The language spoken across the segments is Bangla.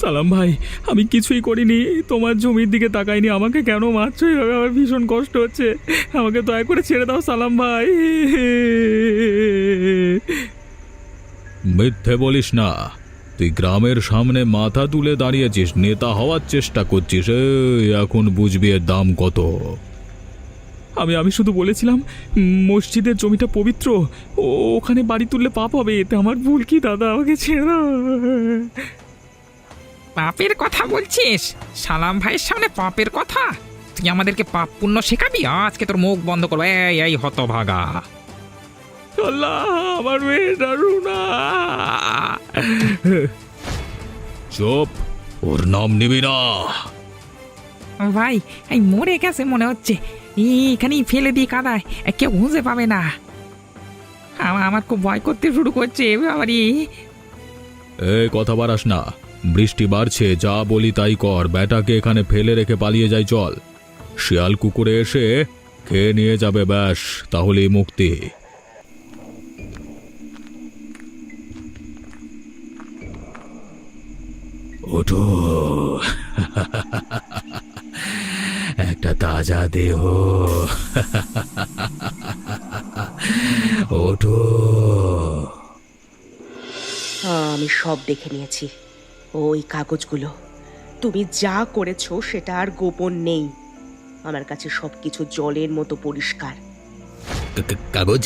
সালাম ভাই, আমি কিছুই করিনি, তোমার জমির দিকে তাকাইনি, আমাকে কেন মারছো এভাবে? আমার ভীষণ কষ্ট হচ্ছে, আমাকে দয়া করে ছেড়ে দাও সালাম ভাই। মিথ্যে বলিস না, তুই গ্রামের সামনে মাথা তুলে দাঁড়িয়েছিস, নেতা হওয়ার চেষ্টা করছিস, এখন বুঝবি এর দাম কত। আমি শুধু বলেছিলাম মসজিদের জমিটা পবিত্র, ওখানে বাড়ি তুললে পাপ হবে, এতে আমার ভুল কি দাদা? আমাকে ছেড়ে দাও। পাপের কথা বলছিস? সালাম ভাইয়ের সামনে পাপের কথা? তুই আমাদেরকে পাপ পুণ্য শেখাবি? আজকে তোর মুখ বন্ধ করবো। এই এই হতভাগা! আল্লাহ, আমার মেয়েটা রুনা। চুপ, ওর নাম নিবি না। ভাই, এই মরে গেছে মনে হচ্ছে, এখানেই ফেলে দিই কাদায়, কেউ খুঁজে পাবে না। আমার খুব ভয় করতে শুরু করছে বাবারি। এই কথা বাড়াস না, বৃষ্টি বাড়ছে, যা বলি তাই কর, ব্যাটাকে এখানে ফেলে রেখে পালিয়ে যাই চল। শিয়াল কুকুরে এসে খেয়ে নিয়ে যাবে, ব্যাস, তাহলেই মুক্তি। ওঠো, একটা তাজা দেহ। ওঠো। আমি সব দেখে নিয়েছি, ওই কাগজগুলো। তুমি যা করেছো সেটা আর গোপন নেই, আমার কাছে সবকিছু জলের মতো পরিষ্কার। কাগজ?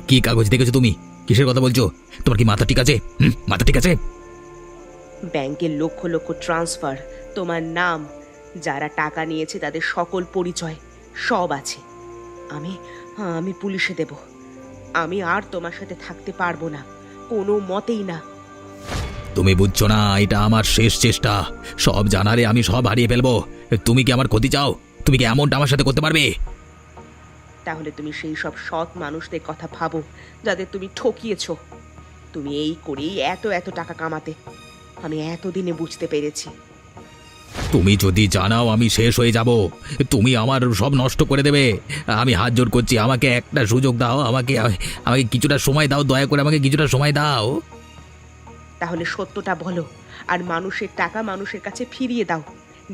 কি কাগজ দেখেছো তুমি? কিসের কথা বলছো? তোমার কি মাথা ঠিক আছে? মাথা ঠিক আছে? ব্যাংকের লক্ষ লক্ষ ট্রান্সফার, তোমার নাম, যারা টাকা নিয়েছে তাদের সকল পরিচয় সব আছে। আমি আমি পুলিশে দেব। আমি আর তোমার সাথে থাকতে পারবো না, কোনো মতেই না। তুমি বুঝছো না, এটা আমার শেষ চেষ্টা। সব জানারে আমি সব হারিয়ে ফেলবো। তুমি কি আমার ক্ষতি চাও? তুমি কি এমনটা আমার সাথে করতে পারবে? তাহলে তুমি সেই সব সৎ মানুষদের কথা ভাবো যাদের তুমি ঠকিয়েছো। তুমি এই করেই এত এত টাকা কামাতে, আমি এতদিনে বুঝতে পেরেছি। তুমি যদি জানাও আমি শেষ হয়ে যাব, তুমি আমার সব নষ্ট করে দেবে। আমি হাত জোড় করছি, আমাকে একটা সুযোগ দাও, আমাকে আমাকে কিছুটা সময় দাও, দয়া করে আমাকে কিছুটা সময় দাও। তাহলে সত্যটা বলো, আর মানুষের টাকা মানুষের কাছে ফিরিয়ে দাও,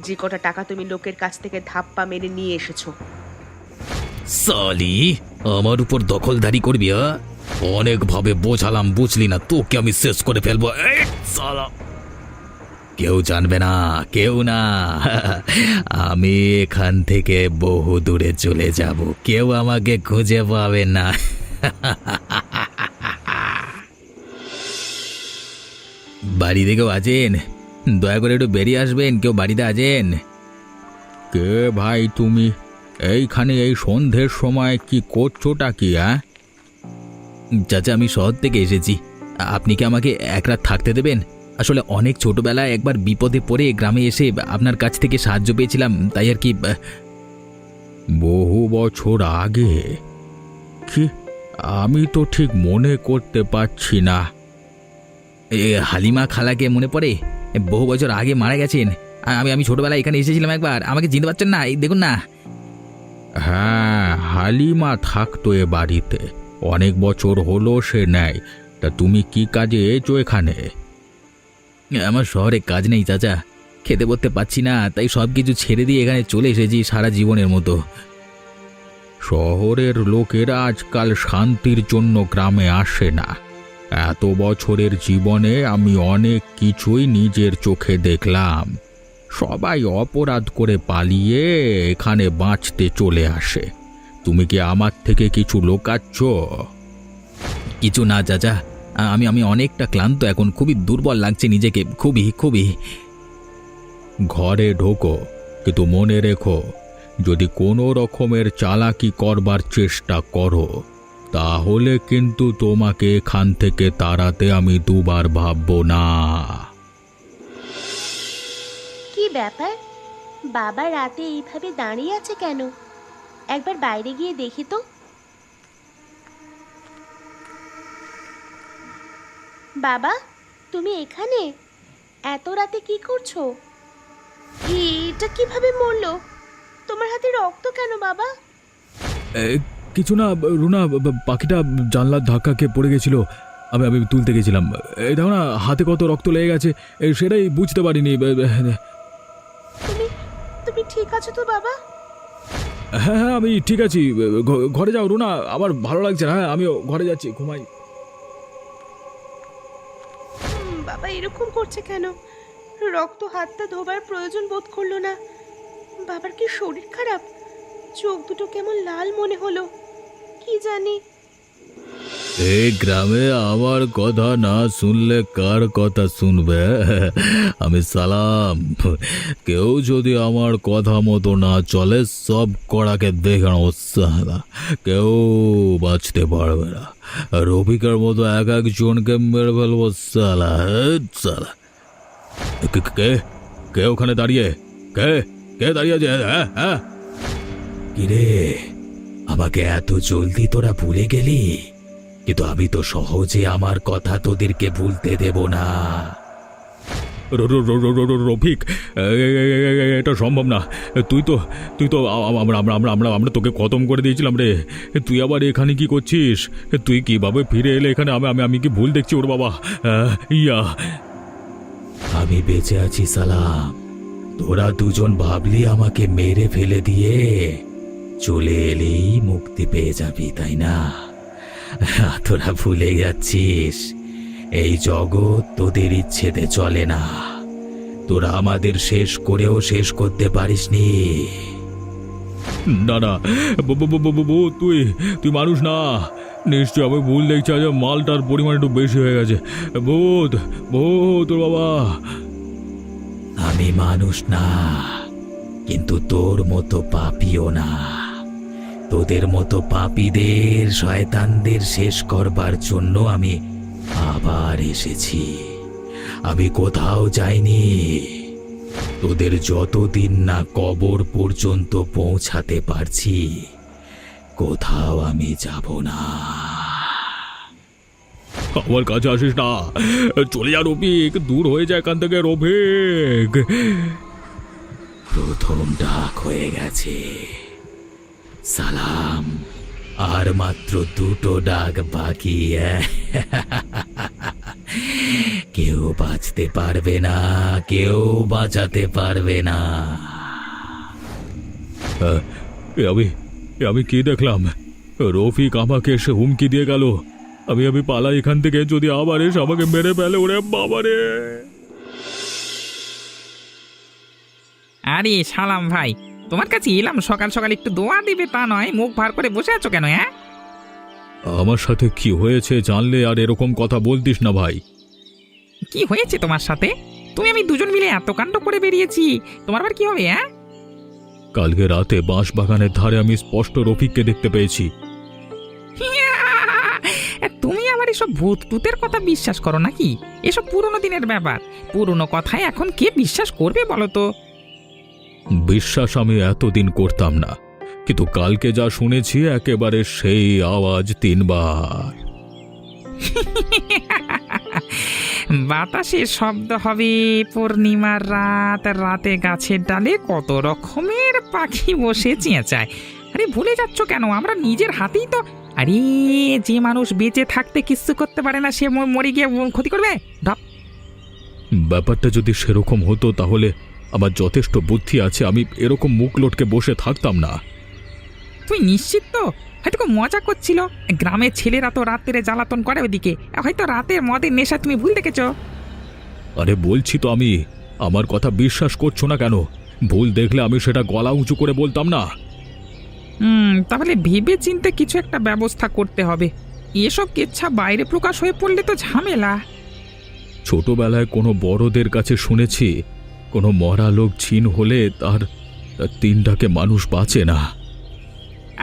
যে কটা টাকা তুমি লোকের কাছ থেকে ধাপ্পা মেরে নিয়ে এসেছো। সালি, আমার উপর দখলদারি করবি? অনেকভাবে বোঝালাম, বুঝলি না? তোকে আমি শেষ করে ফেলবো। কেউ জানবে না, কেউ না। আমি এখান থেকে বহু দূরে চলে যাব, কেউ আমাকে খুঁজে পাবে না। বাড়িতে কেউ আছেন? দয়া করে একটু বেরিয়ে আসবেন, কেউ বাড়িতে আছেন? কে ভাই তুমি? এইখানে এই সন্ধ্যের সময় কি করছোটা কি? চাচা, আমি শহর থেকে এসেছি, আপনি কি আমাকে এক রাত থাকতে দেবেন? আসলে অনেক ছোটবেলায় একবার বিপদে পড়ে গ্রামে এসে আপনার কাছ থেকে সাহায্য পেয়েছিলাম, তাই আর কি। বহু বছর আগে? কি, আমি তো ঠিক মনে করতে পারছি না। হালিমা খালাকে মনে পড়ে? বহু বছর আগে মারা গেছেন। আমি ছোটবেলায় এখানে এসেছিলাম একবার, আমাকে চিনতে পারছেন না? এই দেখুন না। হ্যাঁ, হালিমা থাকতো এ বাড়িতে, অনেক বছর হলো সে নেয়। তা তুমি কি কাজে এসো এখানে? আমার শহরে কাজ নেই চাচা, খেতে পড়তে পাচ্ছি না, তাই সব কিছু ছেড়ে দিয়ে এখানে চলে এসেছি সারা জীবনের মতো। শহরের লোকেরা আজকাল শান্তির জন্য গ্রামে আসে না। এত বছরের জীবনে আমি অনেক কিছুই নিজের চোখে দেখলাম। সবাই অপরাধ করে পালিয়ে এখানে বাঁচতে চলে আসে। তুমি কি আমার থেকে কিছু লোকাচ্ছ? কিছু না চাচা, আমি অনেকটা ক্লান্ত এখন, খুবই দুর্বল লাগছে নিজেকে, খুবই খুবই। ঘরে ঢোকো, কিন্তু মনে রেখো, যদি কোনো রকমের চালাকি করবার চেষ্টা করো তাহলে কিন্তু তোমাকে এখান থেকে তাড়াতে আমি দুবার ভাববো না। কি ব্যাপার, বাবা রাতে এইভাবে দাঁড়িয়ে আছে কেন? একবার বাইরে গিয়ে দেখি তো। বাবা, তুমি এখানে এত রাতে কি করছো? এটা কিভাবে মরলো? তোমার হাতে রক্ত কেন বাবা? কিছু না রুনা, পাখিটা জানলার ধাক্কা খেয়ে পড়ে গেছিল, আমি আমি তুলতে গেছিলাম। এই দেখো না, হাতে কত রক্ত লেগে গেছে, সেটাই বুঝতে পারিনি। তুমি তুমি ঠিক আছো তো বাবা? হ্যাঁ হ্যাঁ, আমি ঠিক আছি। ঘরে যাও রুনা, আমার ভালো লাগছে না। হ্যাঁ, আমিও ঘরে যাচ্ছি, ঘুমাই। বাবা এরকম করছে কেন? রক্ত হাতটা ধোবার প্রয়োজন বোধ করলো না। বাবার কি শরীর খারাপ? চোখ দুটো কেমন লাল মনে হলো, কি জানি। এই গ্রামে আমার কথা না শুনলে কার কথা শুনবে? আমি সালাম। কেউ যদি আমার কথা মতো না চলে, সব কড়াকে দেখে নেবো সালা। কেউ বাঁচতে পারবে না। রফিকের মতো এক একজনকে মেরে ফেলবো সালা। সালা কে কে কে ওখানে দাঁড়িয়ে? কে কে দাঁড়িয়ে আছে? হ্যাঁ হ্যাঁ, কিরে আমাকে এত জলদি তোরা ভুলে গেলি? কিন্তু আমি তো সহজে আমার কথা তোদেরকে ভুলতে দেব না। রফিক, এটা সম্ভব না। আমরা তোকে খতম করে দিয়েছিলাম রে। তুই আবার এখানে কি করছিস? তুই কিভাবে ফিরে এলে এখানে? আমি কি ভুল দেখছি ওর বাবা? ইয়া, আমি বেঁচে আছি সালাম। তোরা দুজন ভাবলি আমাকে মেরে ফেলে দিয়ে চলে এলেই মুক্তি পেয়ে যাবি, তাই না? তোরা ভুলে যাচ্ছিস, এই জগৎ তোদের ইচ্ছেতে চলে না। তোরা আমাদের শেষ করেও শেষ করতে পারিসনি। না না, তুই মানুষ না। নিশ্চয় আমি ভুল দেখছি। আজ মালটার পরিমাণ একটু বেশি হয়ে গেছে। ভূত ভূত তোর বাবা। আমি মানুষ না, কিন্তু তোর মতো পাপিও না। তোদের মতো পাপীদের, শয়তানদের শেষ করবার জন্য আমি আবার এসেছি। আমি কোথাও যাইনি। তোদের যতদিন না কবর পর্যন্ত পৌঁছাতে পারছি, কোথাও আমি যাব না। আমার কাছে আসিস না, চলে যা রফিক, দূর হয়ে যায় এখান থেকে রফিক। প্রথম ডাক হয়ে গেছে সালাম, আর মাত্র দুটো ডাক বাকি। কেউ বাঁচতে পারবে না, কেউ বাঁচাতে পারবে না। আমি কি দেখলাম? রফিক আমাকে এসে হুমকি দিয়ে গেল। আমি পালাই এখান থেকে, যদি আবার এসে আমাকে মেরে ফেলে। ওরে বাবারে! আরে সালাম ভাই, তোমার কাছে এলাম সকাল সকাল, একটু দোয়া দিবে তা নয়, মুখ ভার করে বসে আছো কেন? হ্যাঁ, আমার সাথে কি হয়েছে জানলে আর এরকম কথা বলতিস না ভাই। কি হয়েছে তোমার সাথে? তুমি আমি দুজন মিলে এত কাণ্ড করে বেরিয়েছি, তোমার আবার কি হবে? হ্যাঁ, কালকে রাতে বাঁশ বাগানের ধারে আমি স্পষ্ট রফিককে দেখতে পেয়েছি। তুমি আমার এসব ভূত টুতের কথা বিশ্বাস করো নাকি? এসব পুরনো দিনের ব্যাপার, পুরনো কথায় এখন কে বিশ্বাস করবে বলো তো? বিশ্বাস আমি এতদিন করতাম না, কিন্তু কালকে যা শুনেছি একেবারে সেই আওয়াজ 3 বার। বাতাসে শব্দ হবে, পূর্ণিমার রাত, রাতে গাছের ডালে কত রকমের পাখি বসে চেঁচায়। আরে ভুলে যাচ্ছ কেন? আমরা নিজের হাতেই তো। আরে যে মানুষ বেঁচে থাকতে কিচ্ছু করতে পারে না, সে মরে গিয়ে ক্ষতি করবে? ঢপ। ব্যাপারটা যদি সেরকম হতো তাহলে আমার যথেষ্ট বুদ্ধি আছে, আমি এরকম মুখ লটকে বসে থাকতাম না। তুই নিশ্চিত তো? হয়তো খুব মজা করছিল। গ্রামের ছেলেরা তো রাত্রে জ্বালাতন করে ওদিকে, হয়তো রাতের মদের নেশা তুমি ভুল দেখেছ। আরে বলছি তো আমি, আমার কথা বিশ্বাস করছো না কেন? ভুল দেখলে আমি সেটা গলা উঁচু করে বলতাম না? তাহলে ভেবে চিন্তে কিছু একটা ব্যবস্থা করতে হবে। এসব কেচ্ছা বাইরে প্রকাশ হয়ে পড়লে তো ঝামেলা। ছোটবেলায় কোনো বড়দের কাছে শুনেছি, কোনো মরা লোক ছিন হলে তার 3টাকে মানুষ বাঁচে না।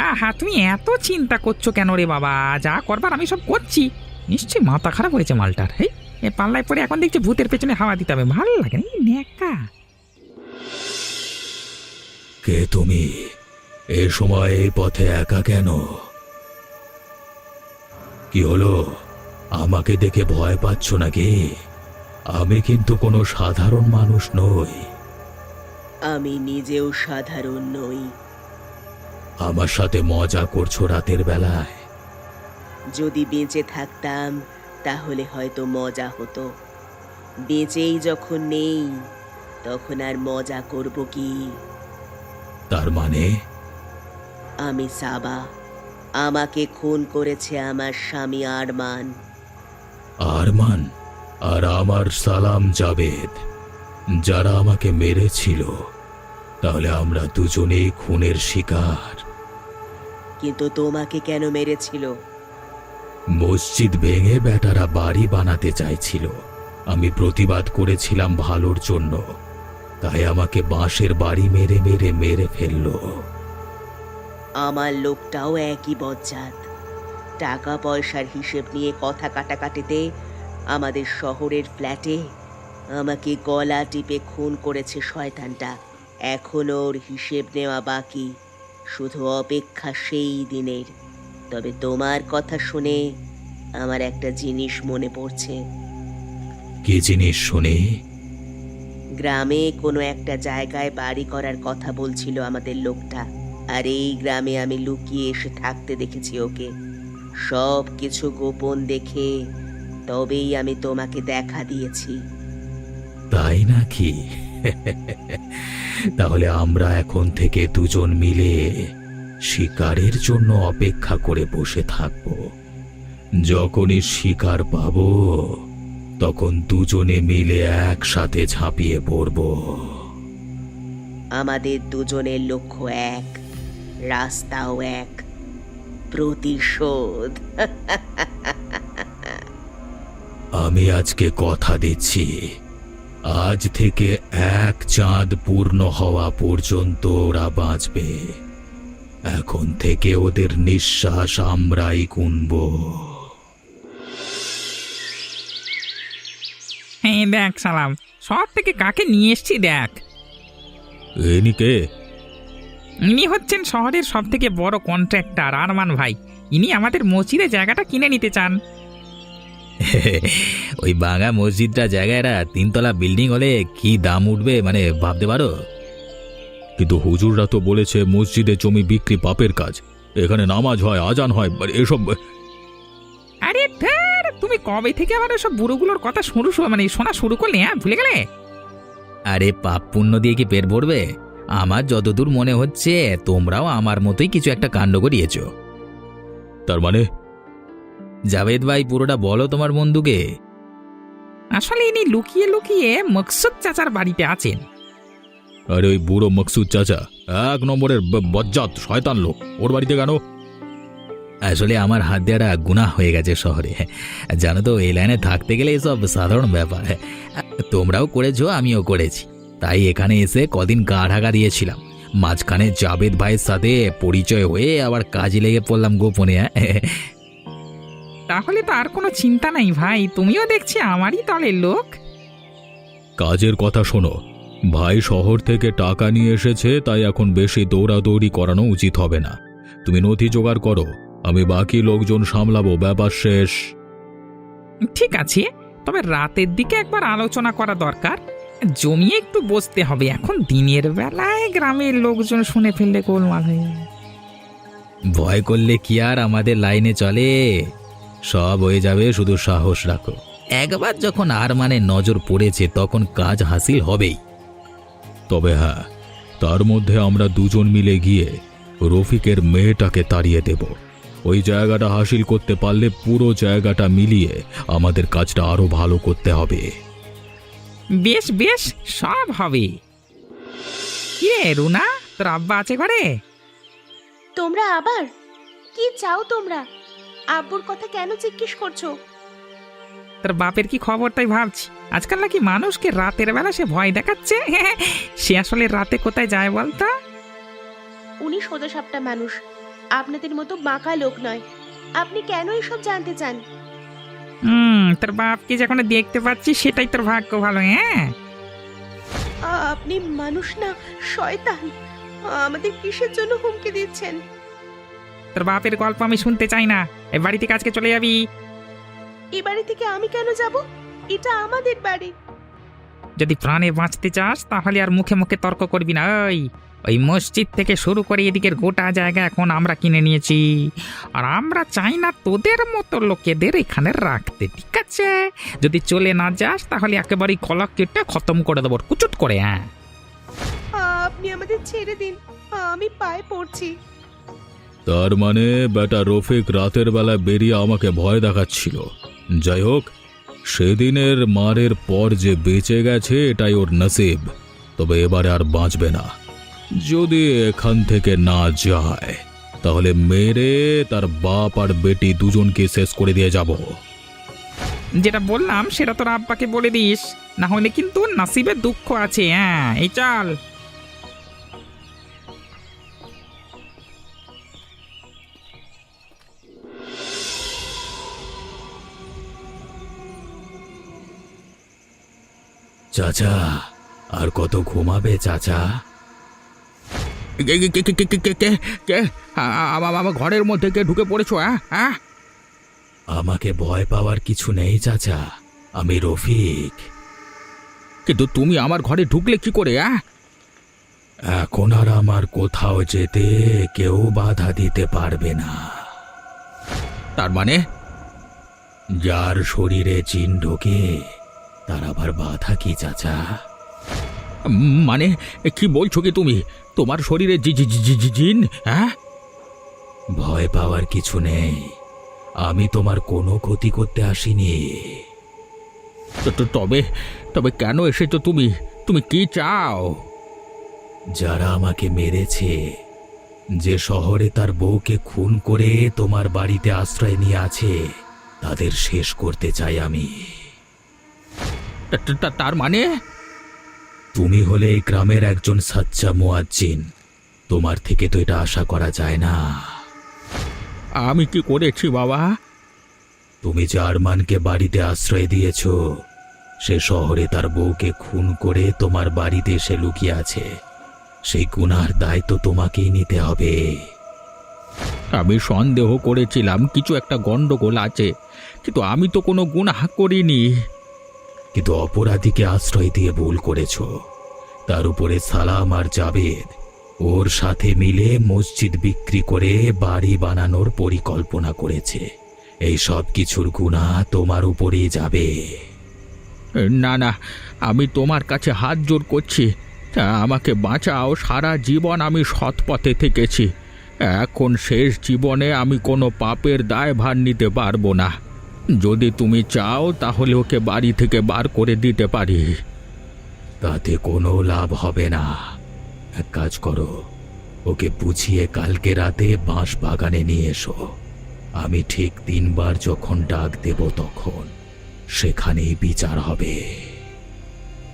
আহা, তুমি এত চিন্তা করছো কেন রে বাবা? যা করবার আমি সব করছি। নিশ্চয়ই মাথা খারাপ হয়েছে মালটার। হেই, এ পাল্লায় পরে এখন দেখছি ভূতের পেছনে হাওয়া দিতে হবে। ভালো লাগে না নেকা। কে তুমি? এ সময় এই পথে একা কেন? কি হলো? আমাকে দেখে ভয় পাচ্ছ নাকি? আমি কিন্তু কোনো সাধারণ মানুষ নই। আমি নিজেও সাধারণ নই। আমার সাথে মজা করছো রাতের বেলায়? যদি বেঁচে থাকতাম তাহলে হয়তো মজা হতো। বেঁচেই যখন নেই তখন আর মজা করব কি? তার মানে আমি সাবা, আমাকে খুন করেছে আমার স্বামী আরমান। আরমান আর আমার সালাম জাবেদ যারা আমাকে মেরেছিল, তাহলে আমরা দুজনেই খুনের শিকার। কিন্তু তোমাকে কেন মেরেছিল? মসজিদ ভেঙে বেটারা বাড়ি বানাতে চাইছিল। আমি প্রতিবাদ করেছিলাম ভালোর জন্য, তাই আমাকে বাঁশের বাড়ি মেরে মেরে মেরে ফেললো। আমার লোকটাও একই বজ্জাত। টাকা পয়সার হিসেব নিয়ে কথা কাটাকাটিতে আমাদের শহরের ফ্ল্যাটে আমাকে গলা টিপে খুন করেছে শয়তানটা। এখনো ওর হিসেব নেওয়া বাকি, শুধু অপেক্ষা সেই দিনের। তবে তোমার কথা শুনে আমার একটা জিনিস মনে পড়ছে। কি জিনিস শুনি? গ্রামে কোনো একটা জায়গায় বাড়ি করার কথা বলছিল আমাদের লোকটা, আর এই গ্রামে আমি লুকিয়ে এসে থাকতে দেখেছি ওকে। সব কিছু গোপন দেখে তবেই আমি তোমাকে দেখা দিয়েছি। তাই নাকি? তাহলে আমরা এখন থেকে দুজন মিলে শিকারের জন্য অপেক্ষা করে বসে থাকব। যখনই শিকার পাবো তখন দুজনে মিলে একসাথে ঝাঁপিয়ে পড়ব। আমাদের দুজনের লক্ষ্য এক, রাস্তাও এক, প্রতিশোধ। আমি আজকে কথা দিচ্ছি, আজ থেকে এক চাঁদ পূর্ণ হওয়া পর্যন্ত ওরা বাঁচবে। এখন থেকে ওদের নিঃশ্বাস আমরাই গুনব। হ্যাঁ দেখ সালাম, সব থেকে কাকে নিয়ে এসছি দেখ। এনি কে? ইনি হচ্ছেন শহরের সব থেকে বড় কন্ট্রাক্টর আরমান ভাই। ইনি আমাদের মসজিদে জায়গাটা কিনে নিতে চান। ওই বাঙা মসজিদটা জায়গাটা 3 তলা বিল্ডিং হলে কি দাম উঠবে মানে ভাবতে পারো? কিন্তু হুজুররা তো বলেছে মসজিদে জমি বিক্রি পাপের কাজ, এখানে নামাজ হয়, আজান হয়, এসব। আরে ধ্যার, তুমি কবে থেকে আবার সব বুড়োগুলোর কথা শোনা শুরু করলে? হ্যাঁ, ভুলে গেলে? আরে পাপ পুণ্য দিয়ে কি পেট ভরবে? আমার যতদূর মনে হচ্ছে তোমরাও আমার মতোই কিছু একটা কাণ্ড করিয়েছ। তার মানে? জাভেদ ভাই, পুরোটা বলো তোমার বন্ধুকে। আসলে ইনি লুকিয়ে লুকিয়ে মকসুদ চাচার বাড়িতে আছেন। আরে ওই বুড়ো মকসুদ চাচা 1 নম্বরের বজ্জাত শয়তান লোক, ওর বাড়িতে কেন? আসলে আমার হাত দেওয়াটা গুনাহ হয়ে গেছে শহরে, জানো তো। এই লাইনে থাকতে গেলে এসব সাধারণ ব্যাপার। তোমরাও করেছো, আমিও করেছি, তাই এখানে এসে কদিন গা ঢাকা দিয়েছিলাম। মাঝখানে জাভেদ ভাইয়ের সাথে পরিচয় হয়ে আবার কাজে লেগে পড়লাম গোপনে। তাহলে তো আর কোনো চিন্তা নাই ভাই, তুমিও দেখছি আমারই দলের লোক। কাজের কথা শোনো, ভাই শহর থেকে টাকা নিয়ে এসেছে, তাই এখন বেশি দৌড়াদৌড়ি করানো উচিত হবে না। তুমি নথি জোগাড় করো, আমি বাকি লোকজন সামলাবো, ব্যাপার শেষ। ঠিক আছে, তবে রাতের দিকে একবার আলোচনা করা দরকার। জমিয়ে একটু বসতে হবে, এখন দিনের বেলায় গ্রামের লোকজন শুনে ফেললে গোলমাল হয়ে যাবে। ভয় করলে কি আর আমাদের লাইনে চলে? সব হয়ে যাবে, শুধু সাহস রাখো। একবার যখন আরমানের নজর পড়েছে তখন কাজ হাসিল হবেই। তবে হ্যাঁ, তার মধ্যে আমরা দুজন মিলে গিয়ে রফিকের মেয়েটাকে তাড়িয়ে দেব। ওই জায়গাটা হাসিল করতে পারলে পুরো জায়গাটা মিলিয়ে আমাদের কাজটা আরো ভালো করতে হবে। বেশ বেশ, সব হবে। কিরে রুনা, তোর আব্বা আছে ঘরে? তোমরা আবার কি চাও? তোমরা আব্বুর কথা কেন জিজ্ঞেস করছো? তোর বাপের কি খবর তাই ভাবছি। আজকাল নাকি মানুষকে রাতের বেলা সে ভয় দেখাচ্ছে। সে আসলে রাতে কোথায় যায় বলতো? উনি সোজা সাপটা মানুষ, আপনাদের মতো বাঁকা লোক নয়। আপনি কেন এসব জানতে চান? তোর বাপকে যখন দেখতে পাচ্ছি সেটাই তোর ভাগ্য ভালো। হ্যাঁ, আপনি মানুষ না শয়তান। আমাদের কিসের জন্য হুমকি দিচ্ছেন? তোর বাপের গল্প আমি শুনতে চাই না। এই বাড়ি থেকে আজকে চলে যাবি। এই বাড়ি থেকে আমি কেন যাব? এটা আমাদের বাড়ি। যদি প্রাণে বাঁচতে চাস তাহলে আর মুখে মুখে তর্ক করবি না। ওই ওই মসজিদ থেকে শুরু করে এদিকের গোটা জায়গা এখন আমরা কিনে নিয়েছি, আর আমরা চাই না তোদের মতো লোকেদের এখানে রাখতে, ঠিক আছে? যদি চলে না যাস তাহলে একেবারেই কলা কেটে খতম করে দেবো কুচুট করে। হ্যাঁ, আপনি আমাদের ছেড়ে দিন, আমি পায়ে পড়ছি। তার মানে বেটা রফিক রাতের বেলা বেরিয়ে আমাকে ভয় দেখাচ্ছিল। যাই হোক, সেদিনের মারের পর যে বেঁচে গেছে এটাই ওর নসিব। তবে এবারে আর বাঁচবে না। যদি এখান থেকে না যায় তাহলে মেরে তার বাপ আর বেটি দুজনকে শেষ করে দিয়ে যাব। যেটা বললাম সেটা তোর আব্বাকে বলে দিস, না হলে কিন্তু নাসিবে দুঃখ আছে। হ্যাঁ, এই চল। চাচা, আর কত ঘুমাবে চাচা? আমার ঘরের মধ্যে কে ঢুকে পড়েছো? হ্যাঁ, আমাকে ভয় পাওয়ার কিছু নেই চাচা, আমি রফিক। কিন্তু তুমি আমার ঘরে ঢুকলে কি করে? এখন আর আমার কোথাও যেতে কেউ বাধা দিতে পারবে না। তার মানে যার শরীরে জিন ঢোকে তার আবার বাধা কি চাচা? মানে কি বলছো কি তুমি? তোমার শরীরে জিন? হ্যাঁ, ভয় পাওয়ার কিছু নেই, আমি তোমার কোনো ক্ষতি করতে আসিনি। তবে তবে কেন এসেছো তুমি? তুমি কি চাও? যারা আমাকে মেরেছে, যে শহরে তার বউকে খুন করে তোমার বাড়িতে আশ্রয় নিয়ে আছে, তাদের শেষ করতে চাই আমি। তার মানে তুমি হলে এই গ্রামের একজন সাচ্চা মুয়াজ্জিন, তোমার থেকে তো এটা আশা করা যায় না। আমি কি করেছি বাবা? তুমি যে আরমানকে বাড়িতে আশ্রয় দিয়েছ, সে শহরে তার বউকে খুন করে তোমার বাড়িতে এসে লুকিয়ে আছে। সেই গুনার দায় তো তোমাকেই নিতে হবে। আমি সন্দেহ করেছিলাম কিছু একটা গন্ডগোল আছে, কিন্তু আমি তো কোনো গুনাহ করিনি। কিন্তু অপরাধীকে আশ্রয় দিয়ে ভুল করেছ। তার উপরে সালাম আর জাবেদ ওর সাথে মিলে মসজিদ বিক্রি করে বাড়ি বানানোর পরিকল্পনা করেছে। এই সব কিছুর গুনাহ তোমার উপরেই যাবে। না না, আমি তোমার কাছে হাত জোর করছি, আমাকে বাঁচাও। সারা জীবন আমি সৎ পথে থেকেছি, এখন শেষ জীবনে আমি কোনো পাপের দায়ভার নিতে পারবো না। যদি তুমি চাও তাহলে ওকে বাড়ি থেকে বার করে দিতে পারি। তাতে কোনো লাভ হবে না। এক কাজ করো, ওকে বুঝিয়ে কালকে রাতে বাঁশ বাগানে নিয়ে এসো। আমি ঠিক 3 বার যখন ডাক দেব তখন সেখানেই বিচার হবে।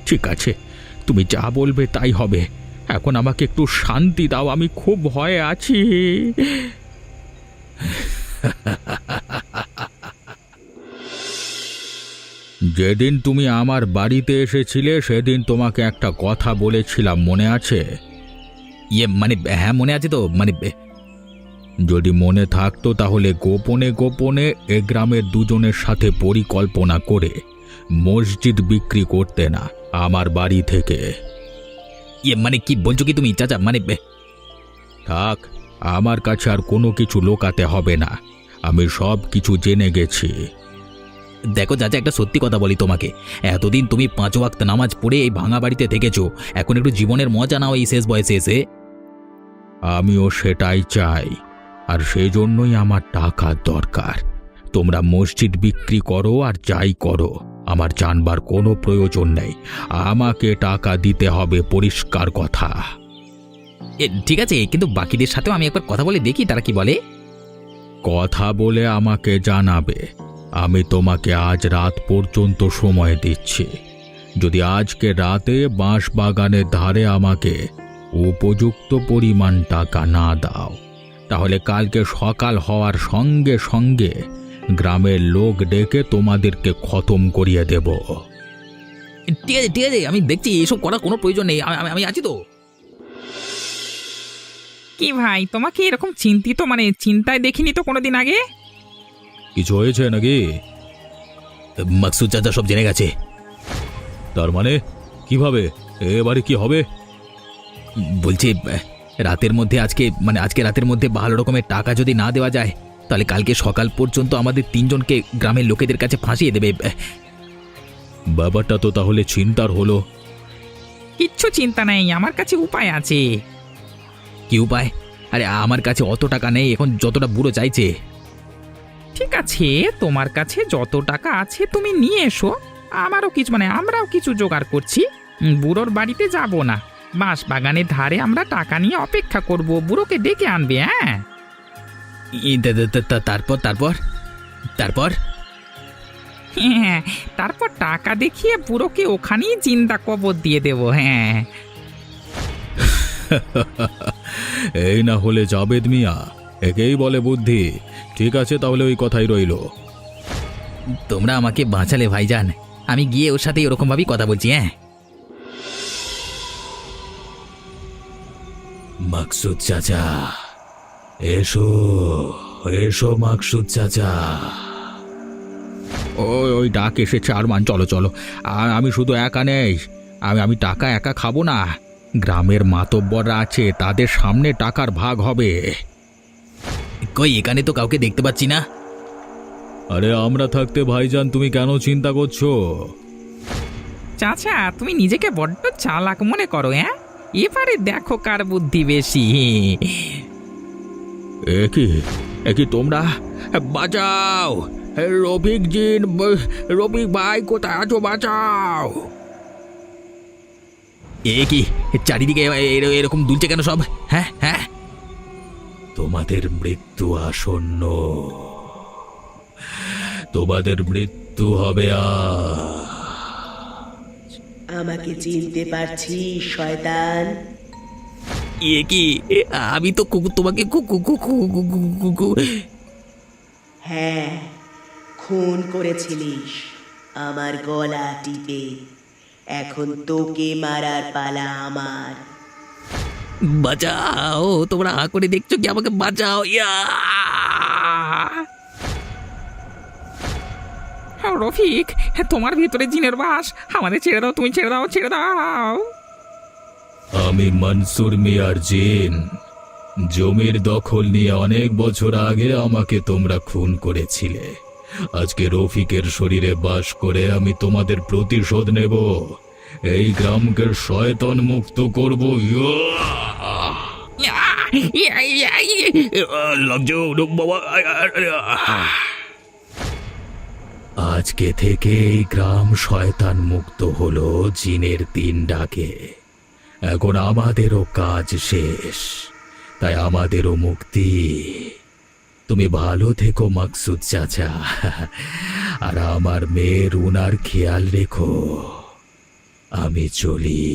ঠিক আছে, তুমি যা বলবে তাই হবে। এখন আমাকে একটু শান্তি দাও, আমি খুব ভয়ে আছি। যেদিন তুমি আমার বাড়িতে এসেছিলে সেদিন তোমাকে একটা কথা বলেছিলাম, মনে আছে? মানে হ্যাঁ, মনে আছে তো। যদি মনে থাকতো তাহলে গোপনে গোপনে এ গ্রামের দুজনের সাথে পরিকল্পনা করে মসজিদ বিক্রি করতে না আমার বাড়ি থেকে। মানে কি বলছো কি তুমি চাচা? থাক, আমার কাছে আর কোনো কিছু লোকাতে হবে না, আমি সব কিছু জেনে গেছি। দেখো চাচা, একটা সত্যি কথা বলি তোমাকে, এতদিন তুমি 5 ওয়াক্ত নামাজ পড়ে এই ভাঙা বাড়িতে থেকেছো, এখন একটু জীবনের মজা নাও এই শেষ বয়সে এসে। আমিও সেটাই চাই, আর সেই জন্যই আমার টাকার দরকার। তোমরা মসজিদ বিক্রি করো আর যাই করো, আমার জানবার কোনো প্রয়োজন নেই। আমাকে টাকা দিতে হবে, পরিষ্কার কথা। ঠিক আছে, কিন্তু বাকিদের সাথেও আমি একবার কথা বলে দেখি তারা কি বলে। কথা বলে আমাকে জানাবে। আমি তোমাকে আজ রাত পর্যন্ত সময় দিচ্ছি। যদি আজকে রাতে বাঁশ বাগানের ধারে আমাকে উপযুক্ত পরিমাণ টাকা না দাও, তাহলে কালকে সকাল হওয়ার সঙ্গে সঙ্গে গ্রামের লোক ডেকে তোমাদেরকে খতম করিয়ে দেব। ঠিক আছে ঠিক আছে, আমি দেখছি, এসব করার কোনো প্রয়োজন নেই, আমি আছি তো। কি ভাই, তোমাকে এরকম চিন্তিত চিন্তায় দেখিনি তো কোনোদিন আগে। কিছু হয়েছে নাকি? মাকসুদ চাচা সব জেনে গেছে। তার মানে কিভাবে? এবারে কি হবে? বলছি রাতের মধ্যে আজকে রাতের মধ্যে ভালো রকমের টাকা যদি না দেওয়া যায় তাহলে কালকে সকাল পর্যন্ত আমাদের তিনজনকে গ্রামের লোকেদের কাছে ফাঁসিয়ে দেবে। ব্যাপারটা তো তাহলে চিন্তার হলো। কিচ্ছু চিন্তা নেই, আমার কাছে উপায় আছে। কি উপায়? আরে আমার কাছে অত টাকা নেই এখন, যতটা বুড়ো চাইছে। ঠিক আছে, তোমার কাছে যত টাকা আছে তুমি নিয়ে এসো। আমরাও কিছু জোগাড় করছি। বুড়োর বাড়িতে যাব না, বাঁশ বাগানের ধারে আমরা টাকা নিয়ে অপেক্ষা করব, বুড়োকে ডেকে আনবে। হ্যাঁ, তারপর তারপর তারপর হ্যাঁ, তারপর টাকা দেখিয়ে বুড়োকে ওখানেই জিন্দা কবর দিয়ে দেবো। হ্যাঁ, এই না হলে জাবেদ মিয়া, একেই বলে বুদ্ধি। ঠিক আছে, তাহলে ওই কথাই রইল। তোমরা আমাকে বাঁচালে ভাইজান, আমি গিয়ে ওর সাথে ওরকম ভাবেই কথা বলছি। হ্যাঁ, মাকসুদ চাচা, এসো এসো মাকসুদ চাচা। ওই ডাক এসেছে আরমান, চলো চলো। আর আমি শুধু একা নেই, আমি টাকা একা খাবো না। গ্রামের মাতব্বররা আছে, তাদের সামনে টাকার ভাগ হবে। কই এখানে তো কাউকে দেখতে পাচ্ছি না। আরে আমরা থাকতে ভাইজান তুমি কেন চিন্তা করছো? চাচা তুমি নিজেকে বড্ড চালাক মনে করো। হ্যাঁ, এবারে দেখো কার বুদ্ধি বেশি। একই তোমরা বাঁচাও! রফিক ভাই কোথায় আছো? বাঁচাও! কি চারিদিকে এরকম দুলছে কেন সব? হ্যাঁ হ্যাঁ, তোমাদের মৃত্যু আসন্ন, তোমাদের মৃত্যু হবে। আমাকে চিনতে পারছিস শয়তান? কি আমি তো তোমাকে হ্যাঁ, খুন করেছিলিস আমার গলা টিপে। এখন তোকে মারার পালা আমার। বাঁচাও, তোমরা হা করে দেখছো কি? আমাকে বাঁচাও। রফিক, তোমার ভিতরে জিনের বাস, আমাদের ছেড়ে দাও, তুমি ছেড়ে দাও, ছেড়ে দাও। আমি মনসুর মিয়ার জিন। জমির দখল নিয়ে অনেক বছর আগে আমাকে তোমরা খুন করেছিলে। আজকে রফিকের শরীরে বাস করে আমি তোমাদের প্রতিশোধ নেব। এই গ্রামকে শয়তান মুক্ত করব। আজকে থেকে এই গ্রাম শয়তান মুক্ত হলো জিনের দিন ডাকে। এখন আমাদেরও কাজ শেষ, তাই আমাদেরও মুক্তি। তুমি ভালো থেকো মাকসুদ চাচা, আর আমার মেয়ের উনার খেয়াল রেখো। আমি চলি।